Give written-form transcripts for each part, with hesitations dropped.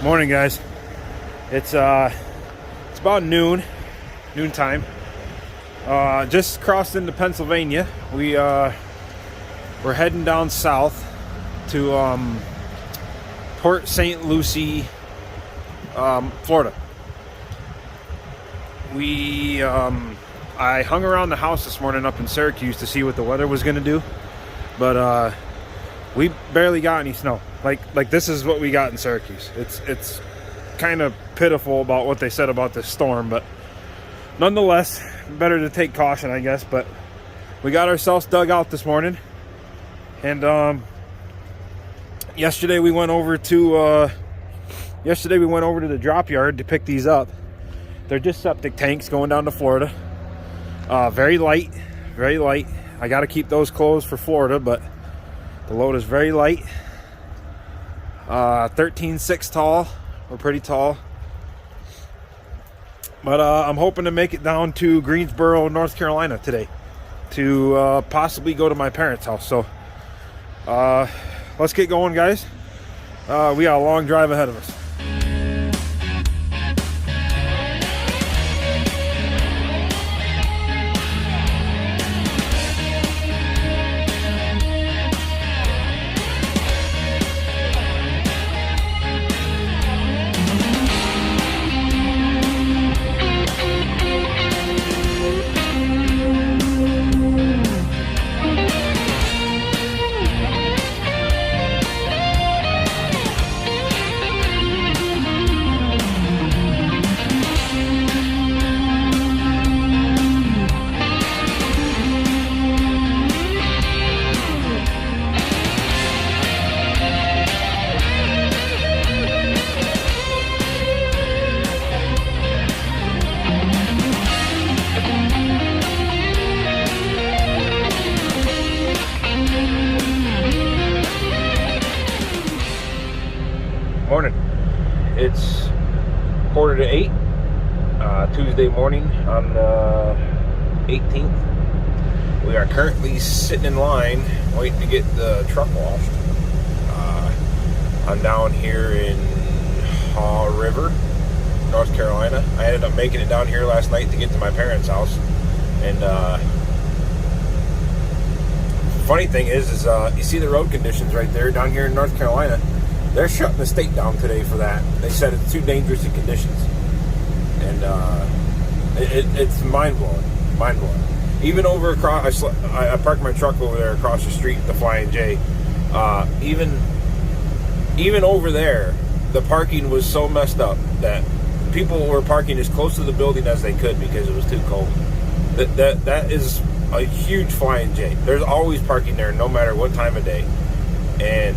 Morning, guys. It's about noontime. Just crossed into Pennsylvania. We're heading down south to Port St. Lucie, Florida. I hung around the house this morning up in Syracuse to see what the weather was going to do, but we barely got any snow. Like this is what we got in Syracuse. It's kind of pitiful about what they said about this storm, but nonetheless, better to take caution, I guess. But we got ourselves dug out this morning, and yesterday we went over to the drop yard to pick these up. They're just septic tanks going down to Florida. Very light. I got to keep those closed for Florida, but the load is very light. 13.6 tall. We're pretty tall. But I'm hoping to make it down to Greensboro, North Carolina today to possibly go to my parents' house. So let's get going, guys. We got a long drive ahead of us. Morning. It's 7:45, Tuesday morning on the 18th. We are currently sitting in line waiting to get the truck washed. I'm down here in Haw River, North Carolina. I ended up making it down here last night to get to my parents' house. And funny thing is you see the road conditions right there down here in North Carolina. They're shutting the state down today for that. They said it's too dangerous in conditions. And it's mind-blowing. Even over across, I parked my truck over there across the street at the Flying J. Even over there, the parking was so messed up that people were parking as close to the building as they could because it was too cold. That is a huge Flying J. There's always parking there no matter what time of day. And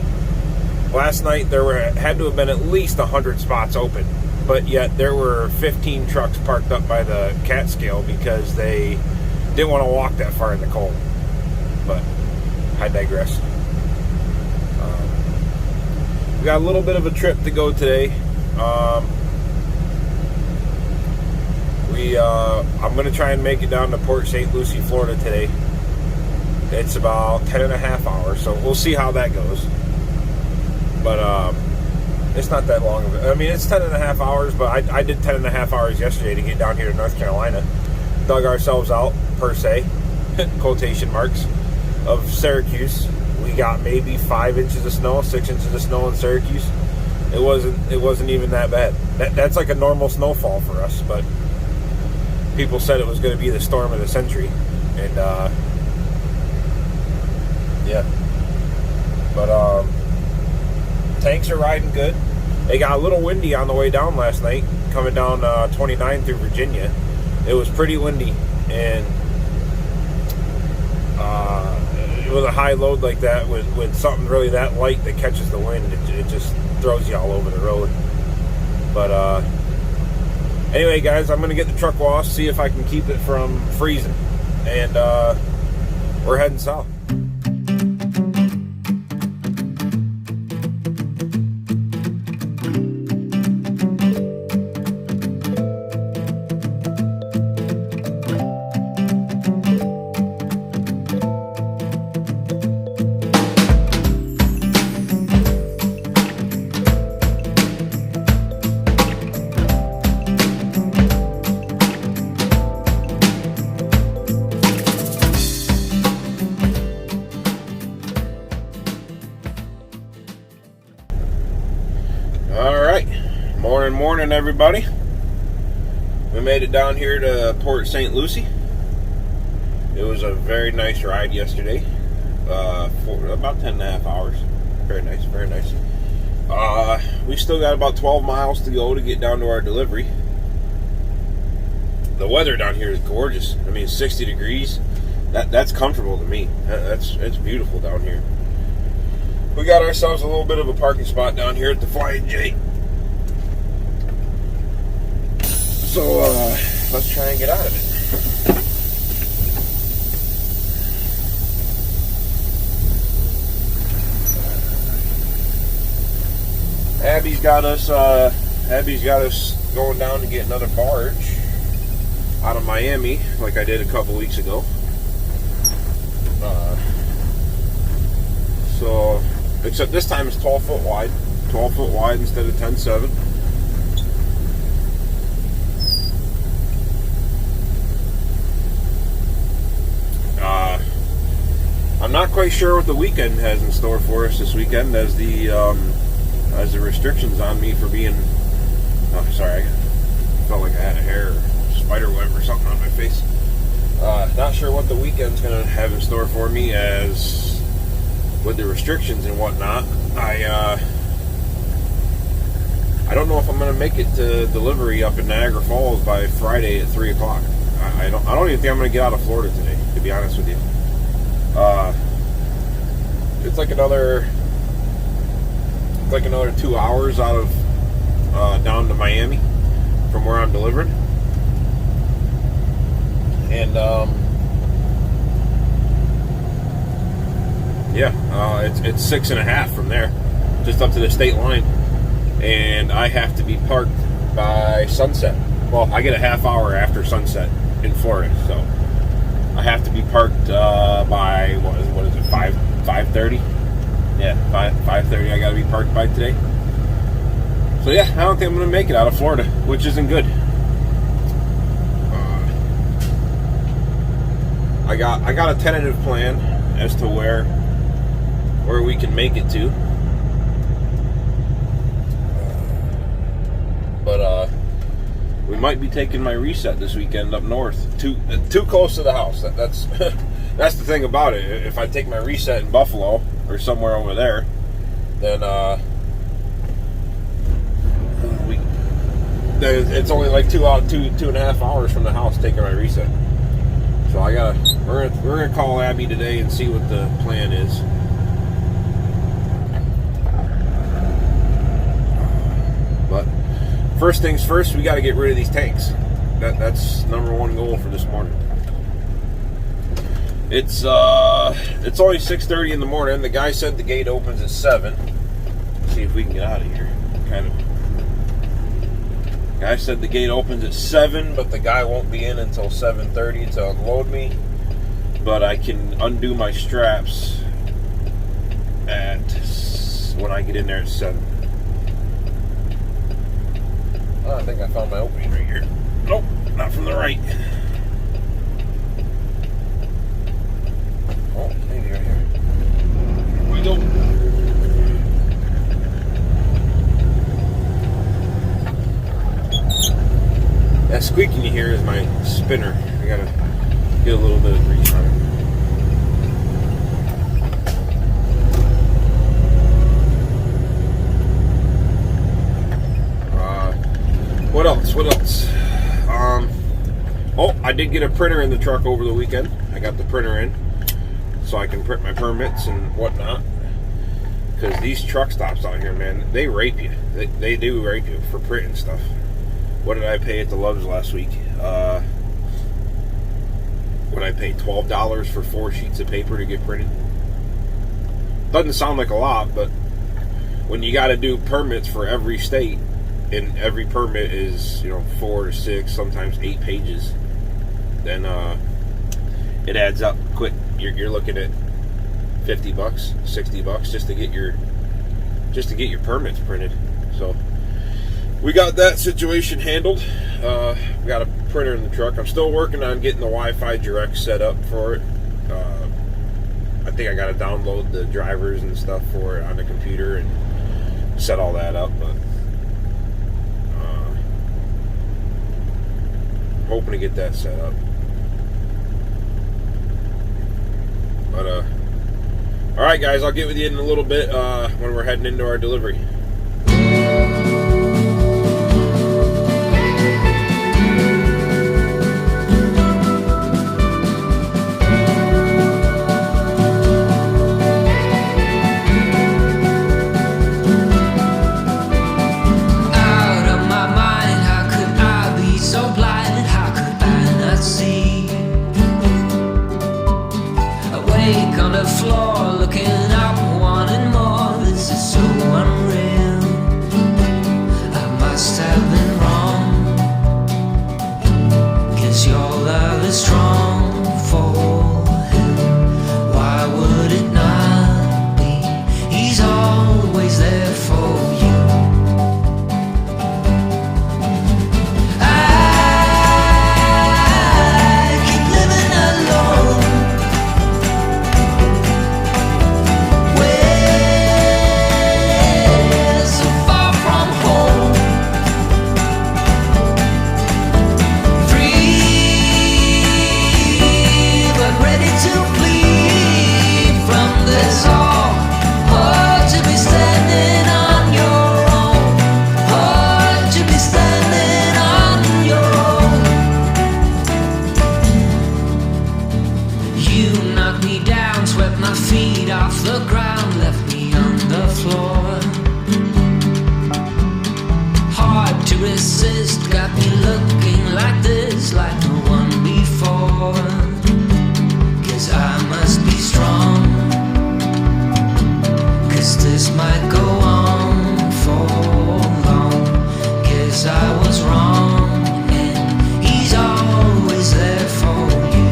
last night there had to have been at least 100 spots open, but yet there were 15 trucks parked up by the Catskill because they didn't want to walk that far in the cold. But I digress. We got a little bit of a trip to go today. I'm going to try and make it down to Port St. Lucie, Florida today. It's about 10.5 hours, so we'll see how that goes. But it's not that long of it. I mean, it's 10.5 hours, but I did 10.5 hours yesterday to get down here to North Carolina. Dug ourselves out, per se, quotation marks, of Syracuse. We got maybe 5 inches of snow, 6 inches of snow in Syracuse. It wasn't even that bad. That's like a normal snowfall for us, but people said it was going to be the storm of the century. And yeah. But tanks are riding good. They got a little windy on the way down last night, coming down 29 through Virginia. It was pretty windy, and with a high load like that, with something really that light that catches the wind, it just throws you all over the road. But anyway, guys, I'm going to get the truck washed, see if I can keep it from freezing, and we're heading south. Morning, everybody. We made it down here to Port St. Lucie. It was a very nice ride yesterday, for about 10.5 hours. Very nice, very nice. We still got about 12 miles to go to get down to our delivery. The weather down here is gorgeous. I mean, 60 degrees. That's comfortable to me. It's beautiful down here. We got ourselves a little bit of a parking spot down here at the Flying J. So, let's try and get out of it. Abby's got us going down to get another barge out of Miami, like I did a couple weeks ago. So, except this time it's 12 foot wide. 12 foot wide instead of 10.7. I'm not quite sure what the weekend has in store for us this weekend, as the restrictions on me for being. Oh, sorry, I felt like I had a hair or spider web or something on my face. Not sure what the weekend's gonna have in store for me, as with the restrictions and whatnot. I don't know if I'm gonna make it to delivery up in Niagara Falls by Friday at 3 o'clock. I don't even think I'm gonna get out of Florida today, to be honest with you. It's like another 2 hours out of down to Miami from where I'm delivering, and it's 6.5 from there, just up to the state line, and I have to be parked by sunset. Well, I get a half hour after sunset in Florida, so I have to be parked by what is it 5:30? Yeah, 5:30. I got to be parked by today. So yeah, I don't think I'm going to make it out of Florida, which isn't good. I got a tentative plan as to where we can make it to, but we might be taking my reset this weekend up north, too close to the house. That's that's the thing about it. If I take my reset in Buffalo or somewhere over there, then it's only like 2.5 hours from the house taking my reset. So we're gonna call Abby today and see what the plan is. But first things first, we got to get rid of these tanks. That's number one goal for this morning. It's only 6:30 in the morning. The guy said the gate opens at 7. Let's see if we can get out of here. Guy said the gate opens at 7, but the guy won't be in until 7:30 to unload me. But I can undo my straps when I get in there at 7. Oh, I think I found my opening right here. Nope, not from the right. Oh, maybe right here. Here we go. That squeaking you hear is my spinner. I gotta get a little bit of grease on it. What else? I did get a printer in the truck over the weekend. I got the printer in so I can print my permits and whatnot. Because these truck stops out here, man, they rape you. They do rape you for printing stuff. What did I pay at the Loves last week? What did I pay? $12 for 4 sheets of paper to get printed. Doesn't sound like a lot, but when you got to do permits for every state, and every permit is 4 to 6, sometimes 8 pages, then it adds up quick. You're looking at $50, $60 just to get your permits printed. So we got that situation handled. We got a printer in the truck. I'm still working on getting the Wi-Fi Direct set up for it. I think I got to download the drivers and stuff for it on the computer and set all that up. But hoping to get that set up. But all right, guys, I'll get with you in a little bit when we're heading into our delivery. On the floor, looking up, wanting more. This is so unreal. I must have been wrong, 'cause your love is strong for him. Why would it not be? He's always there for you. The ground left me on the floor. Hard to resist, got me looking like this, like no one before. 'Cause I must be strong, 'cause this might go on for long. 'Cause I was wrong, and he's always there for you.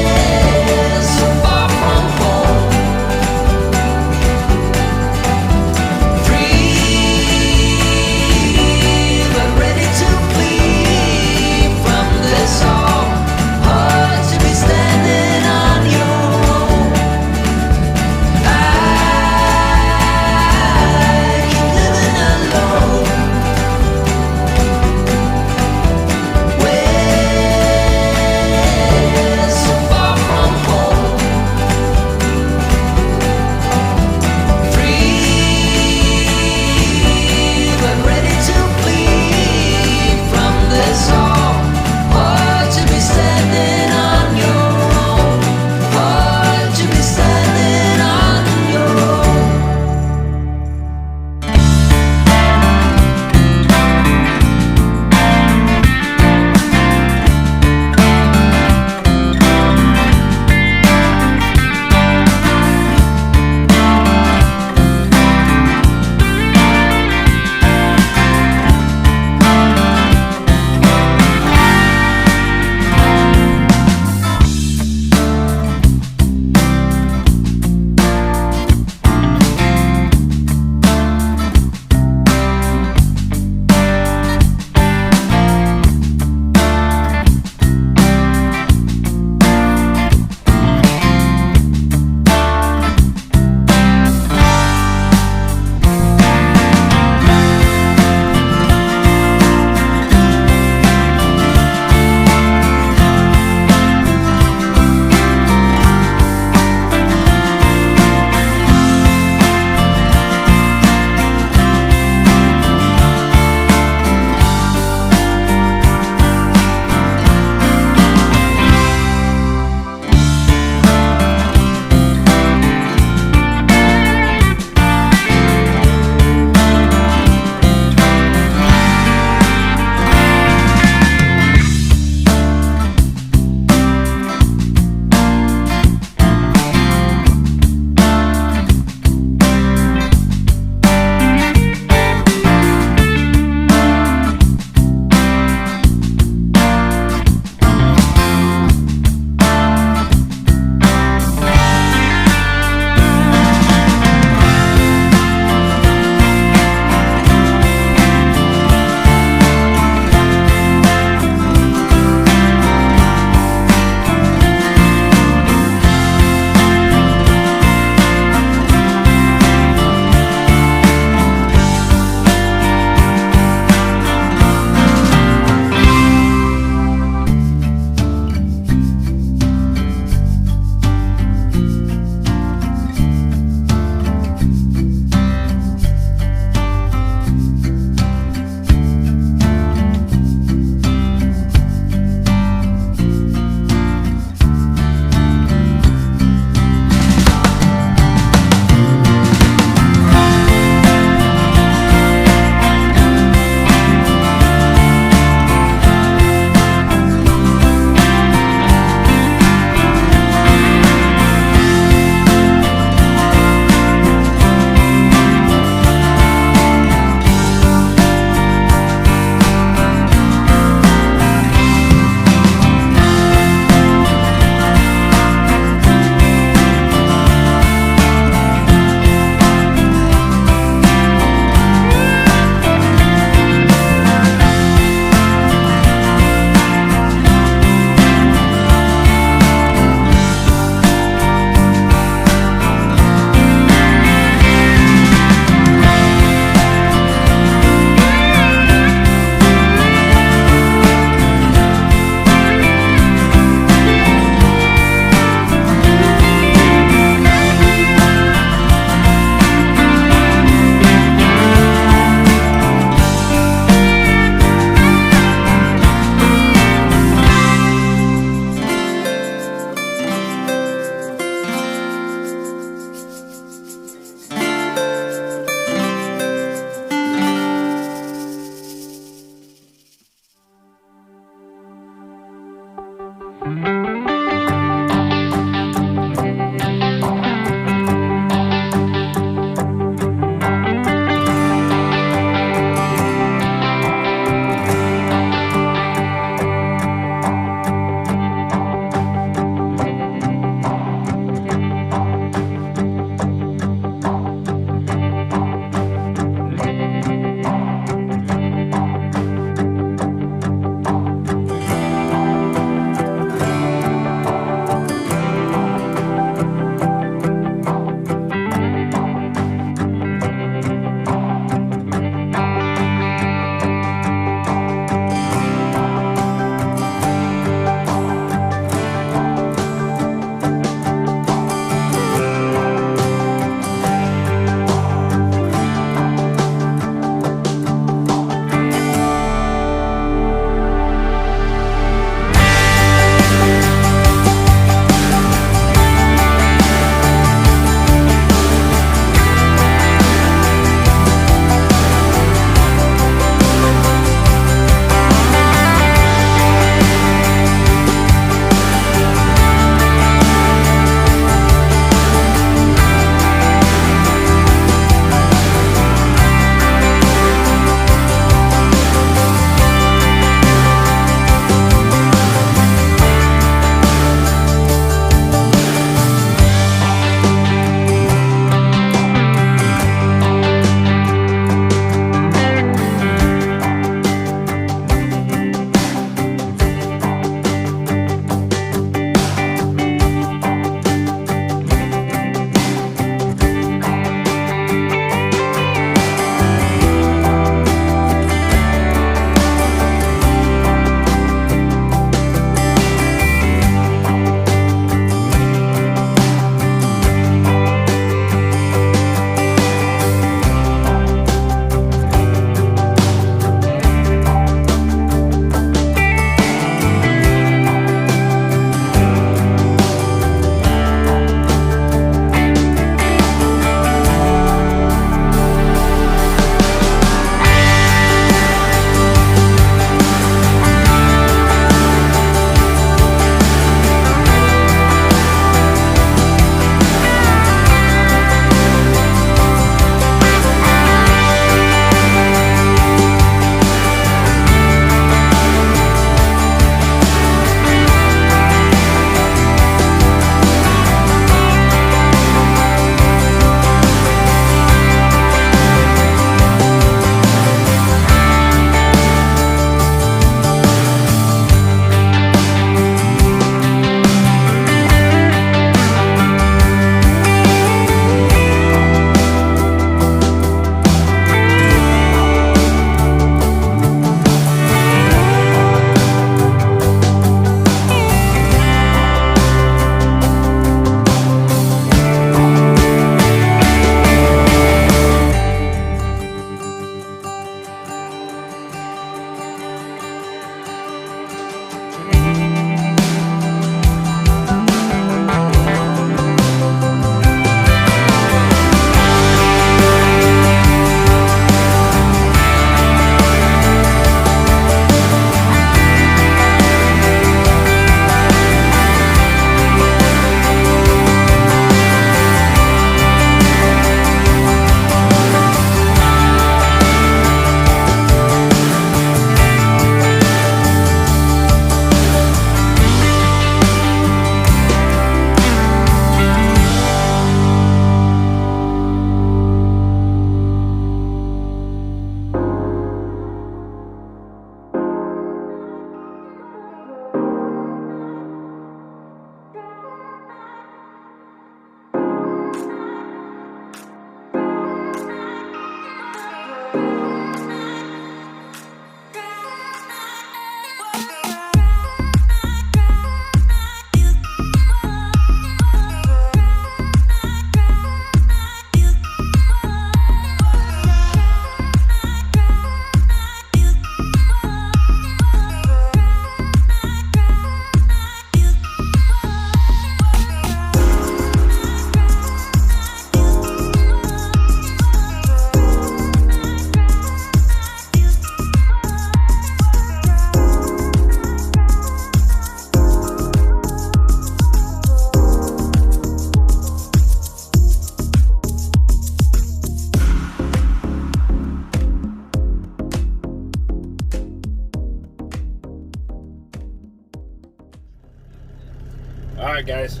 Alright guys,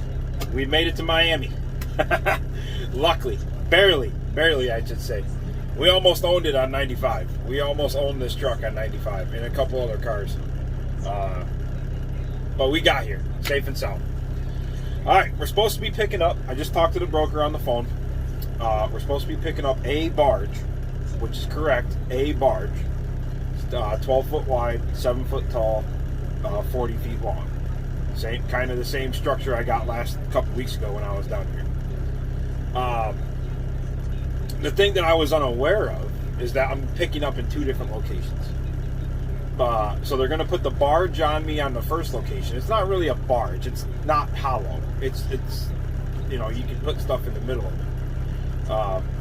we made it to Miami. Luckily, barely I should say. We almost owned it on 95. We almost owned this truck on 95 and a couple other cars. But we got here, safe and sound. Alright, we're supposed to be picking up, I just talked to the broker on the phone. We're supposed to be picking up a barge, which is correct, a barge. 12 foot wide, 7 foot tall, 40 feet long. Same kind of the same structure I got last couple weeks ago when I was down here. The thing that I was unaware of is that I'm picking up in 2 different locations. So they're going to put the barge on me on the first location. It's not really a barge. It's not hollow. It's you know, you can put stuff in the middle of it.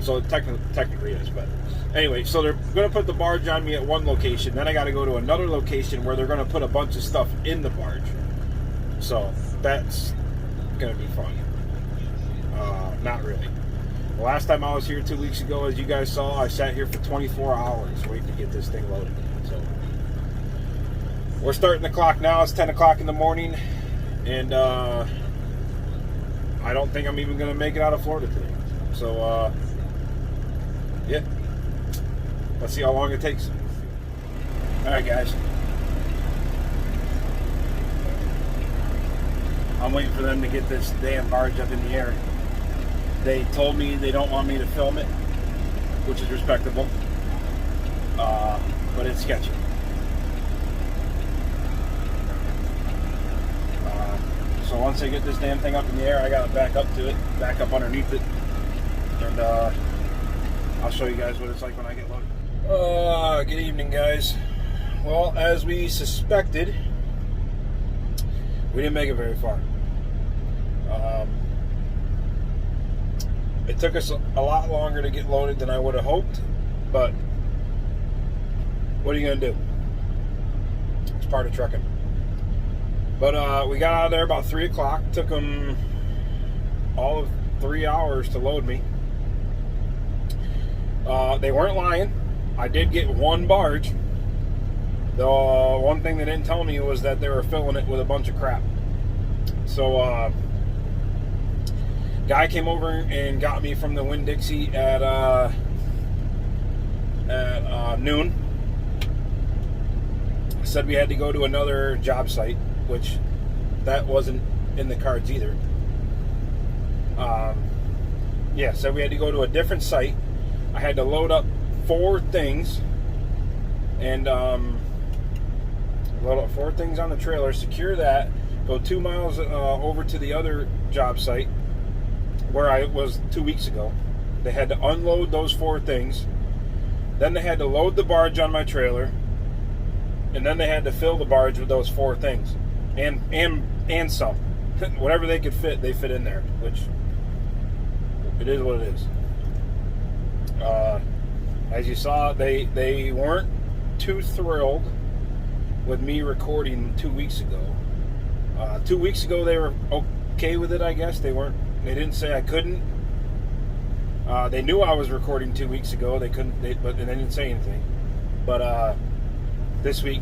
So it technically is, but anyway, so they're going to put the barge on me at one location. Then I got to go to another location where they're going to put a bunch of stuff in the barge. So that's going to be fun. Not really. The last time I was here 2 weeks ago, as you guys saw, I sat here for 24 hours waiting to get this thing loaded. So we're starting the clock now. It's 10 o'clock in the morning, and I don't think I'm even going to make it out of Florida today. So yeah, let's see how long it takes. All right, guys. I'm waiting for them to get this damn barge up in the air. They told me they don't want me to film it, which is respectable, but it's sketchy. So once they get this damn thing up in the air, I gotta back up to it, back up underneath it, and I'll show you guys what it's like when I get loaded. Good evening, guys. Well, as we suspected, we didn't make it very far. It took us a lot longer to get loaded than I would have hoped, but what are you going to do? It's part of trucking. But we got out of there about 3 o'clock. Took them all of 3 hours to load me. They weren't lying. I did get one barge. The one thing they didn't tell me was that they were filling it with a bunch of crap. So guy came over and got me from the Winn-Dixie at noon. Said we had to go to another job site, which that wasn't in the cards either. Yeah, said we had to go to a different site. I had to load up 4 things and load up 4 things on the trailer, secure that, go 2 miles over to the other job site where I was 2 weeks ago. They had to unload those 4 things. Then they had to load the barge on my trailer, and then they had to fill the barge with those 4 things, and some. Whatever they could fit, they fit in there, which it is what it is. As you saw, they weren't too thrilled with me recording 2 weeks ago. 2 weeks ago they were okay with it, I guess. They didn't say I couldn't. They knew I was recording 2 weeks ago. They didn't say anything. But this week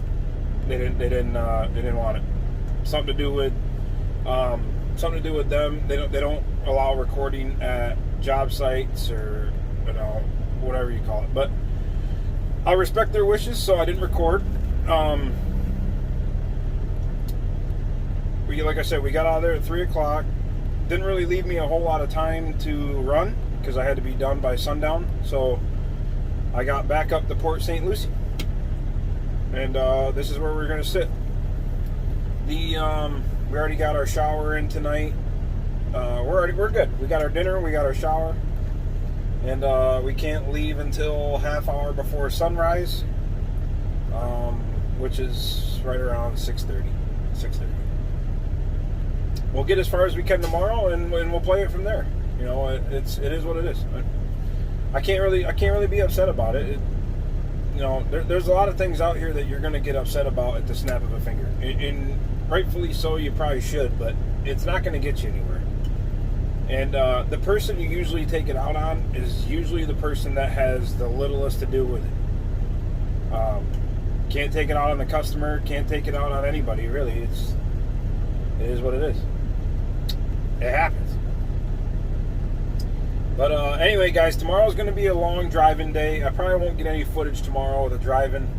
they didn't want it. Something to do with them. They don't allow recording at job sites, or whatever you call it. But I respect their wishes, so I didn't record. Like I said, we got out of there at 3 o'clock. Didn't really leave me a whole lot of time to run because I had to be done by sundown. So I got back up to Port St. Lucie, and this is where we're going to sit. We already got our shower in tonight. We're good. We got our dinner. We got our shower, and we can't leave until half hour before sunrise, which is right around 6:30. We'll get as far as we can tomorrow, and we'll play it from there. It is what it is. I can't really be upset about it. There's a lot of things out here that you're going to get upset about at the snap of a finger, and rightfully so. You probably should, but it's not going to get you anywhere. And the person you usually take it out on is usually the person that has the littlest to do with it. Can't take it out on the customer. Can't take it out on anybody, really. It is what it is. It happens. But anyway, guys, tomorrow's going to be a long driving day. I probably won't get any footage tomorrow of the driving.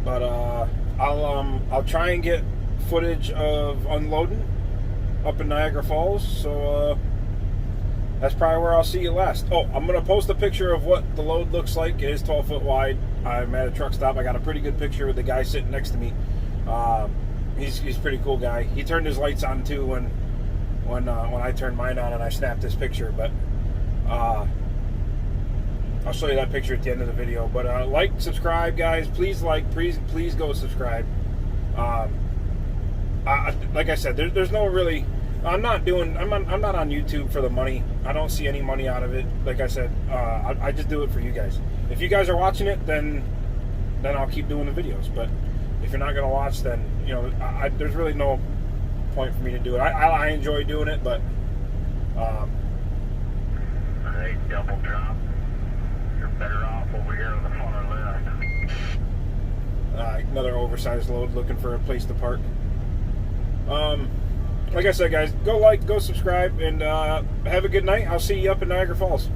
But I'll try and get footage of unloading up in Niagara Falls. So that's probably where I'll see you last. Oh, I'm going to post a picture of what the load looks like. It is 12 foot wide. I'm at a truck stop. I got a pretty good picture with the guy sitting next to me. He's a pretty cool guy. He turned his lights on too when I turned mine on and I snapped this picture. But I'll show you that picture at the end of the video. But like, subscribe, guys. Please please go subscribe. Like I said, there's no really. I'm not on YouTube for the money. I don't see any money out of it. Like I said, I just do it for you guys. If you guys are watching it, then I'll keep doing the videos. But if you're not gonna watch, then there's really no point for me to do it. I enjoy doing it, but Hey, double drop. You're better off over here on the far left. another oversized load looking for a place to park. Like I said, guys, go subscribe, and have a good night. I'll see you up in Niagara Falls.